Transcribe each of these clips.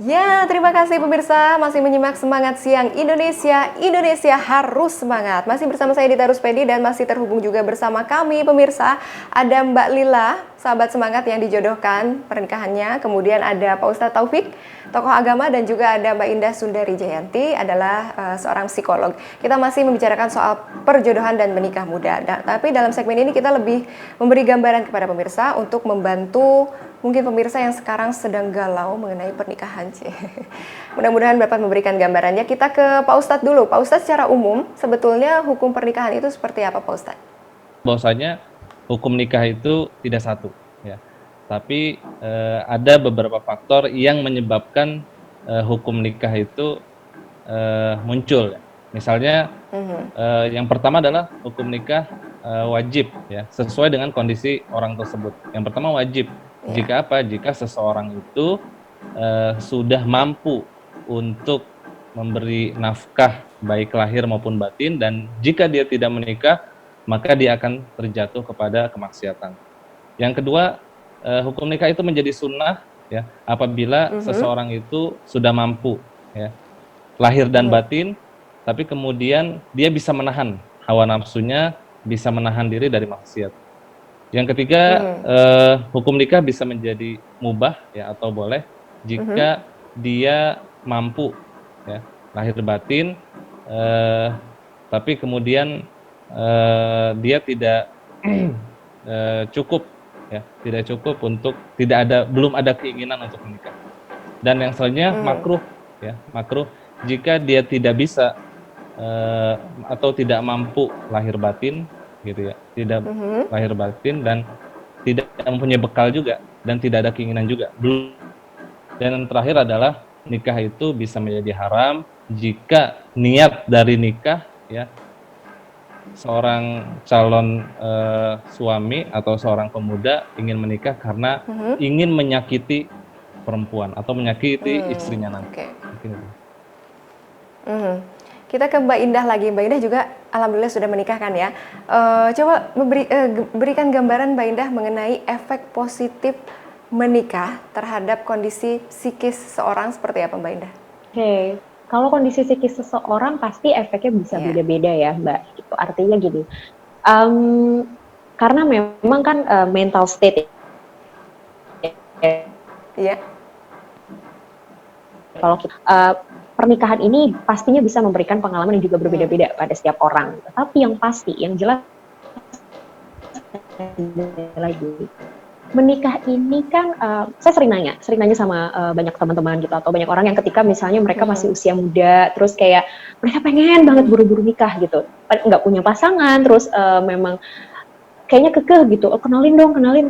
Ya, terima kasih pemirsa masih menyimak Semangat Siang Indonesia. Indonesia harus semangat. Masih bersama saya Dita Ruspedi dan masih terhubung juga bersama kami pemirsa. Ada Mbak Lila, sahabat semangat yang dijodohkan pernikahannya. Kemudian ada Pak Ustadz Taufik, tokoh agama, dan juga ada Mbak Indah Sundari Jayanti adalah seorang psikolog. Kita masih membicarakan soal perjodohan dan menikah muda. Tapi dalam segmen ini kita lebih memberi gambaran kepada pemirsa untuk membantu mungkin pemirsa yang sekarang sedang galau mengenai pernikahan. Mudah-mudahan dapat memberikan gambarannya. Kita ke Pak Ustadz dulu. Pak Ustadz, secara umum sebetulnya hukum pernikahan itu seperti apa Pak Ustadz? Bahwasanya hukum nikah itu tidak satu, ya. Tapi ada beberapa faktor yang menyebabkan hukum nikah itu muncul. Misalnya yang pertama adalah hukum nikah wajib, ya, sesuai dengan kondisi orang tersebut. Yang pertama wajib. Jika apa? Jika seseorang itu sudah mampu untuk memberi nafkah baik lahir maupun batin, dan jika dia tidak menikah maka dia akan terjatuh kepada kemaksiatan. Yang kedua, hukum nikah itu menjadi sunnah, ya, apabila seseorang itu sudah mampu, ya, lahir dan batin, tapi kemudian dia bisa menahan hawa nafsunya, bisa menahan diri dari maksiat. Yang ketiga, hukum nikah bisa menjadi mubah, ya, atau boleh jika dia mampu, ya, lahir batin, tapi kemudian dia tidak cukup, ya, tidak cukup untuk belum ada keinginan untuk menikah. Dan yang selanjutnya makruh, ya, makruh jika dia tidak bisa atau tidak mampu lahir batin, gitu ya, tidak lahir batin dan tidak mempunyai bekal juga dan tidak ada keinginan juga. Dan yang terakhir adalah nikah itu bisa menjadi haram jika niat dari nikah, ya, seorang calon suami atau seorang pemuda ingin menikah karena ingin menyakiti perempuan atau menyakiti istrinya nanti. Kita ke Mbak Indah lagi. Mbak Indah juga alhamdulillah sudah menikah kan ya. Coba berikan gambaran Mbak Indah mengenai efek positif menikah terhadap kondisi psikis seseorang seperti apa Mbak Indah? Oke, kalau kondisi psikis seseorang pasti efeknya bisa beda-beda ya Mbak. Gitu. Artinya gini, karena memang kan mental state ya. Kalau pernikahan ini pastinya bisa memberikan pengalaman yang juga berbeda-beda pada setiap orang. Tapi yang pasti, yang jelas lagi, menikah ini kan, saya sering nanya sama banyak teman-teman gitu, atau banyak orang yang ketika misalnya mereka masih usia muda, terus kayak mereka pengen banget buru-buru nikah gitu, nggak punya pasangan, terus memang kayaknya kekeh gitu, kenalin dong, kenalin.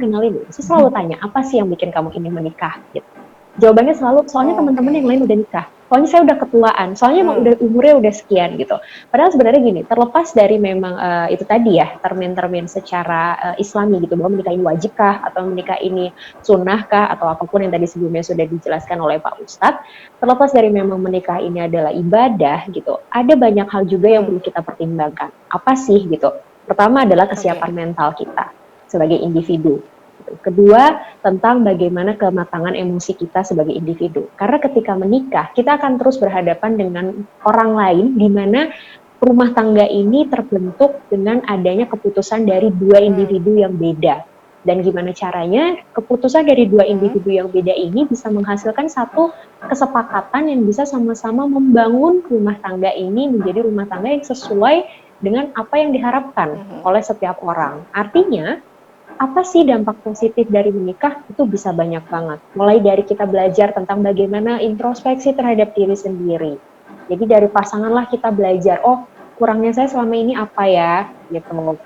Saya selalu tanya, apa sih yang bikin kamu ingin menikah? Gitu. Jawabannya selalu, soalnya teman-teman yang lain udah nikah. Soalnya saya udah ketuaan, soalnya emang umurnya udah sekian gitu. Padahal sebenarnya gini, terlepas dari memang itu tadi ya, termin-termin secara Islami gitu, bahwa menikah ini wajibkah, atau menikah ini sunnahkah, atau apapun yang tadi sebelumnya sudah dijelaskan oleh Pak Ustadz, terlepas dari memang menikah ini adalah ibadah gitu, ada banyak hal juga yang perlu kita pertimbangkan. Apa sih gitu? Pertama adalah kesiapan mental kita sebagai individu. Kedua, tentang bagaimana kematangan emosi kita sebagai individu. Karena ketika menikah, kita akan terus berhadapan dengan orang lain, di mana rumah tangga ini terbentuk dengan adanya keputusan dari dua individu yang beda. Dan gimana caranya keputusan dari dua individu yang beda ini bisa menghasilkan satu kesepakatan yang bisa sama-sama membangun rumah tangga ini menjadi rumah tangga yang sesuai dengan apa yang diharapkan oleh setiap orang. Artinya, apa sih dampak positif dari menikah? Itu bisa banyak banget. Mulai dari kita belajar tentang bagaimana introspeksi terhadap diri sendiri. Jadi dari pasangan lah kita belajar, oh kurangnya saya selama ini apa ya, gitu.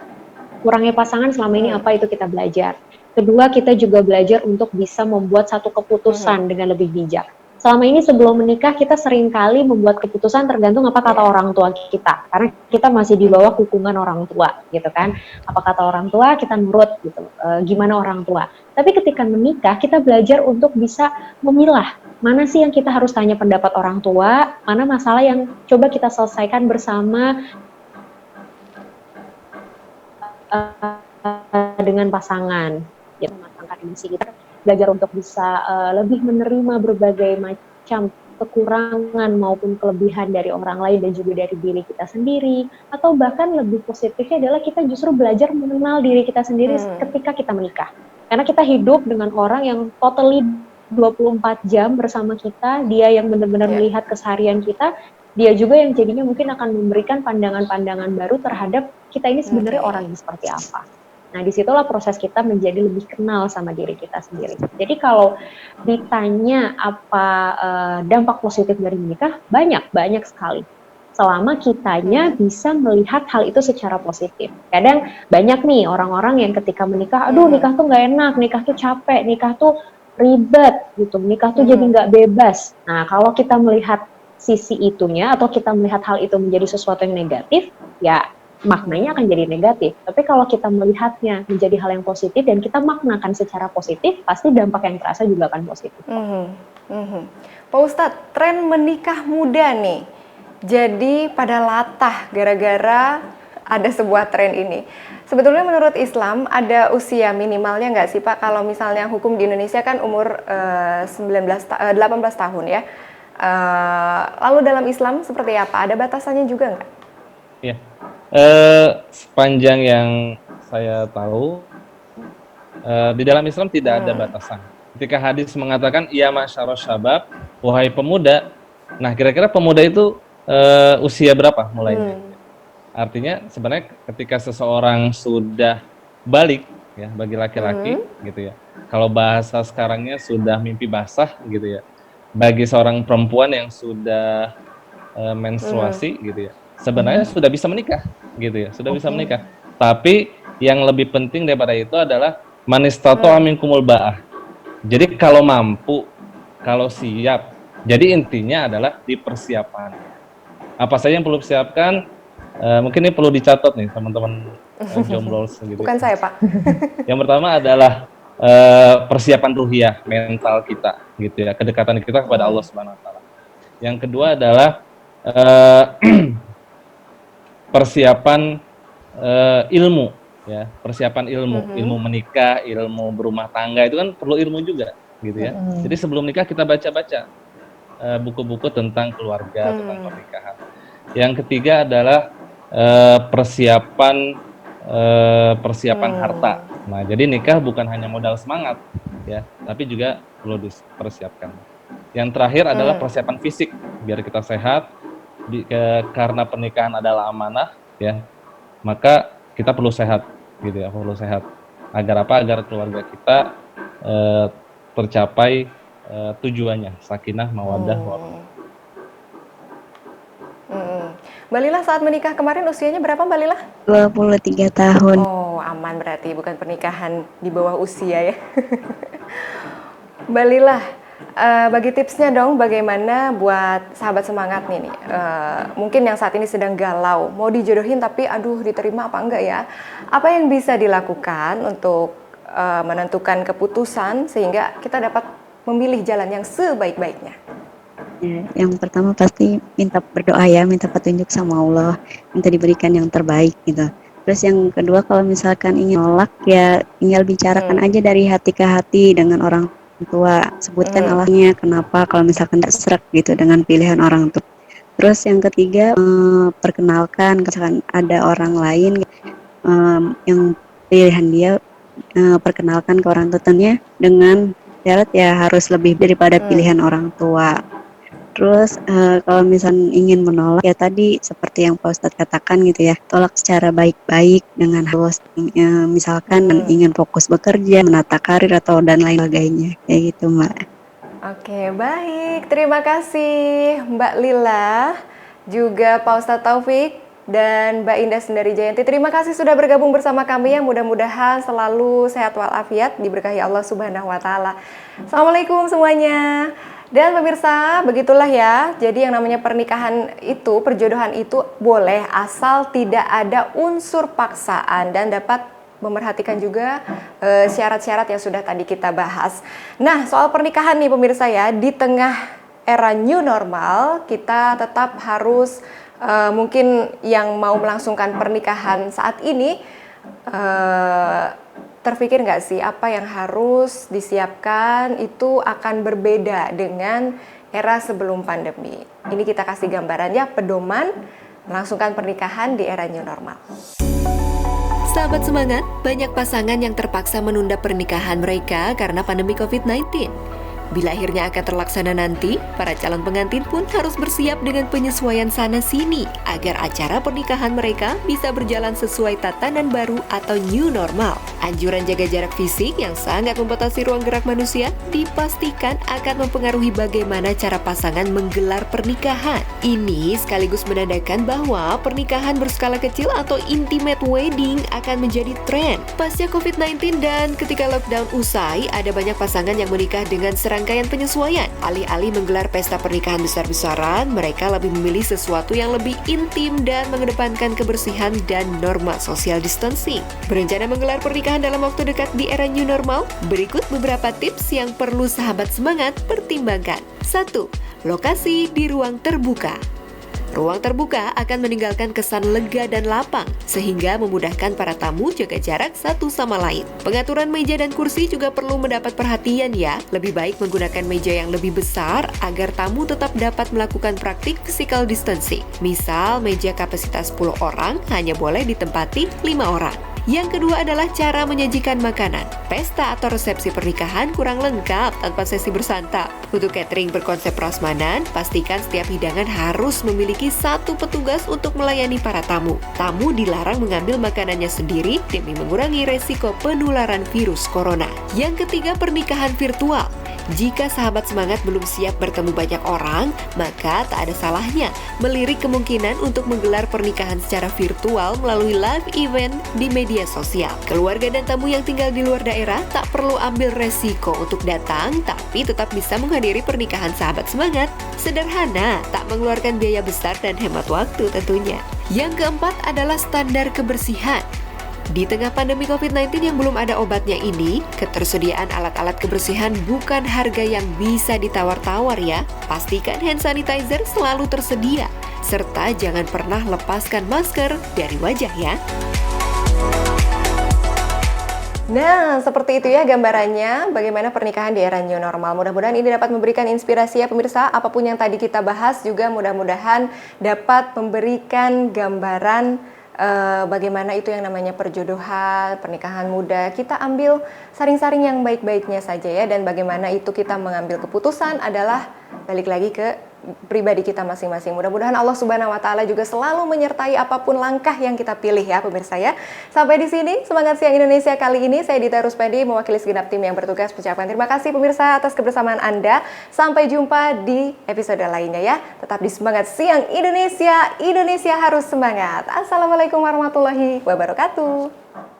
Kurangnya pasangan selama ini apa, itu kita belajar. Kedua, kita juga belajar untuk bisa membuat satu keputusan dengan lebih bijak. Selama ini sebelum menikah kita seringkali membuat keputusan tergantung apa kata orang tua kita, karena kita masih di bawah hukuman orang tua, gitu kan. Apa kata orang tua kita nurut, gitu. Gimana orang tua. Tapi ketika menikah kita belajar untuk bisa memilah mana sih yang kita harus tanya pendapat orang tua, mana masalah yang coba kita selesaikan bersama dengan pasangan. Ya, mematangkan emosi kita, belajar untuk bisa lebih menerima berbagai macam macam kekurangan maupun kelebihan dari orang lain dan juga dari diri kita sendiri, atau bahkan lebih positifnya adalah kita justru belajar mengenal diri kita sendiri ketika kita menikah. Karena kita hidup dengan orang yang totally 24 jam bersama kita, dia yang benar-benar melihat keseharian kita, dia juga yang jadinya mungkin akan memberikan pandangan-pandangan baru terhadap kita ini sebenarnya orang yang seperti apa. Nah, disitulah proses kita menjadi lebih kenal sama diri kita sendiri. Jadi kalau ditanya apa dampak positif dari menikah, banyak sekali. Selama kitanya bisa melihat hal itu secara positif. Kadang banyak nih orang-orang yang ketika menikah, aduh nikah tuh nggak enak, nikah tuh capek, nikah tuh ribet gitu, nikah tuh jadi nggak bebas. Nah, kalau kita melihat sisi itunya atau kita melihat hal itu menjadi sesuatu yang negatif, ya maknanya akan jadi negatif. Tapi kalau kita melihatnya menjadi hal yang positif dan kita maknakan secara positif, pasti dampak yang terasa juga akan positif. Pak Ustadz, tren menikah muda nih, jadi pada latah gara-gara ada sebuah tren ini. Sebetulnya menurut Islam ada usia minimalnya nggak sih Pak? Kalau misalnya hukum di Indonesia kan umur 18 tahun ya. Lalu dalam Islam seperti apa? Ada batasannya juga nggak? Ya, sepanjang yang saya tahu, di dalam Islam tidak ada batasan. Ketika hadis mengatakan, ya masyarakat syabab, wahai pemuda. Nah, kira-kira pemuda itu usia berapa mulainya? Artinya sebenarnya ketika seseorang sudah balik, ya bagi laki-laki, gitu ya. Kalau bahasa sekarangnya sudah mimpi basah, gitu ya. Bagi seorang perempuan yang sudah menstruasi, gitu ya. Sebenarnya sudah bisa menikah, gitu ya. Sudah bisa menikah. Tapi yang lebih penting daripada itu adalah manistato'a minkumul ba'ah. Jadi kalau mampu, kalau siap. Jadi intinya adalah di persiapan. Apa saja yang perlu disiapkan? Mungkin ini perlu dicatat nih teman-teman jomblo gitu. Bukan saya Pak. Yang pertama adalah persiapan ruhiyah mental kita, gitu ya, kedekatan kita kepada Allah Subhanahu Wa Taala. Yang kedua adalah persiapan ilmu, ya, persiapan ilmu menikah, ilmu berumah tangga itu kan perlu ilmu juga, gitu ya. Jadi sebelum nikah kita baca-baca buku-buku tentang keluarga, tentang pernikahan. Yang ketiga adalah persiapan harta. Nah, jadi nikah bukan hanya modal semangat, ya, tapi juga perlu dipersiapkan. Yang terakhir adalah persiapan fisik, biar kita sehat. Karena pernikahan adalah amanah, ya, maka kita perlu sehat, gitu ya, perlu sehat. Agar apa? Agar keluarga kita tercapai tujuannya, sakinah, mawaddah, warahmah. Mbak Lila saat menikah kemarin usianya berapa Mbak Lila? 23 tahun. Oh, aman berarti, bukan pernikahan di bawah usia ya. Mbak Lila, bagi tipsnya dong bagaimana buat sahabat semangat nih, mungkin yang saat ini sedang galau, mau dijodohin tapi aduh diterima apa enggak ya? Apa yang bisa dilakukan untuk menentukan keputusan sehingga kita dapat memilih jalan yang sebaik-baiknya? Ya, yang pertama pasti minta berdoa ya, minta petunjuk sama Allah, minta diberikan yang terbaik gitu. Terus yang kedua kalau misalkan ingin nolak ya tinggal bicarakan aja dari hati ke hati dengan orang tua, sebutkan alasannya kenapa kalau misalkan tidak serak gitu dengan pilihan orang tua. Terus yang ketiga perkenalkan, misalkan ada orang lain yang pilihan dia, perkenalkan ke orang tuanya dengan syarat ya harus lebih daripada pilihan orang tua. Terus kalau misalnya ingin menolak ya tadi seperti yang Pak Ustadz katakan gitu ya, tolak secara baik-baik dengan halus, misalkan ingin fokus bekerja, menata karir atau dan lain sebagainya, kayak gitu Mbak. Oke, baik, terima kasih Mbak Lila, juga Pak Ustadz Taufik dan Mbak Indah Sendari Jayanti. Terima kasih sudah bergabung bersama kami, yang mudah-mudahan selalu sehat walafiat, diberkahi Allah Subhanahu Wa Taala. Assalamualaikum semuanya. Dan pemirsa, begitulah ya. Jadi yang namanya pernikahan itu, perjodohan itu boleh asal tidak ada unsur paksaan dan dapat memerhatikan juga syarat-syarat yang sudah tadi kita bahas. Nah, soal pernikahan nih pemirsa ya, di tengah era new normal, kita tetap harus mungkin yang mau melangsungkan pernikahan saat ini terpikir nggak sih apa yang harus disiapkan itu akan berbeda dengan era sebelum pandemi? Ini kita kasih gambarannya, pedoman melangsungkan pernikahan di era new normal. Sahabat semangat, banyak pasangan yang terpaksa menunda pernikahan mereka karena pandemi COVID-19. Bila akhirnya akan terlaksana nanti, para calon pengantin pun harus bersiap dengan penyesuaian sana-sini agar acara pernikahan mereka bisa berjalan sesuai tatanan baru atau new normal. Anjuran jaga jarak fisik yang sangat membatasi ruang gerak manusia dipastikan akan mempengaruhi bagaimana cara pasangan menggelar pernikahan. Ini sekaligus menandakan bahwa pernikahan berskala kecil atau intimate wedding akan menjadi tren pasca COVID-19, dan ketika lockdown usai, ada banyak pasangan yang menikah dengan rangkaian penyesuaian. Alih-alih menggelar pesta pernikahan besar-besaran, mereka lebih memilih sesuatu yang lebih intim dan mengedepankan kebersihan dan norma social distancing. Berencana menggelar pernikahan dalam waktu dekat di era new normal? Berikut beberapa tips yang perlu sahabat semangat pertimbangkan. 1. Lokasi di ruang terbuka. Ruang terbuka akan meninggalkan kesan lega dan lapang, sehingga memudahkan para tamu jaga jarak satu sama lain. Pengaturan meja dan kursi juga perlu mendapat perhatian ya. Lebih baik menggunakan meja yang lebih besar agar tamu tetap dapat melakukan praktik physical distancing. Misal, meja kapasitas 10 orang hanya boleh ditempati 5 orang. Yang kedua adalah cara menyajikan makanan. Pesta atau resepsi pernikahan kurang lengkap tanpa sesi bersantap. Untuk catering berkonsep prasmanan, pastikan setiap hidangan harus memiliki satu petugas untuk melayani para tamu. Tamu dilarang mengambil makanannya sendiri demi mengurangi resiko penularan virus corona. Yang ketiga, pernikahan virtual. Jika sahabat semangat belum siap bertemu banyak orang, maka tak ada salahnya melirik kemungkinan untuk menggelar pernikahan secara virtual melalui live event di media sosial. Keluarga dan tamu yang tinggal di luar daerah tak perlu ambil resiko untuk datang, tapi tetap bisa menghadiri pernikahan sahabat semangat. Sederhana, tak mengeluarkan biaya besar dan hemat waktu tentunya. Yang keempat adalah standar kebersihan. Di tengah pandemi COVID-19 yang belum ada obatnya ini, ketersediaan alat-alat kebersihan bukan harga yang bisa ditawar-tawar ya. Pastikan hand sanitizer selalu tersedia, serta jangan pernah lepaskan masker dari wajah ya. Nah, seperti itu ya gambarannya bagaimana pernikahan di era new normal. Mudah-mudahan ini dapat memberikan inspirasi ya pemirsa. Apapun yang tadi kita bahas juga mudah-mudahan dapat memberikan gambaran bagaimana itu yang namanya perjodohan, pernikahan muda. Kita ambil saring-saring yang baik-baiknya saja ya, dan bagaimana itu kita mengambil keputusan adalah balik lagi ke pribadi kita masing-masing. Mudah-mudahan Allah Subhanahu wa taala juga selalu menyertai apapun langkah yang kita pilih ya pemirsa ya. Sampai di sini Semangat Siang Indonesia kali ini, saya Dita Ruspedi mewakili segenap tim yang bertugas mengucapkan terima kasih pemirsa atas kebersamaan Anda. Sampai jumpa di episode lainnya ya. Tetap di Semangat Siang Indonesia, Indonesia harus semangat. Assalamualaikum warahmatullahi wabarakatuh.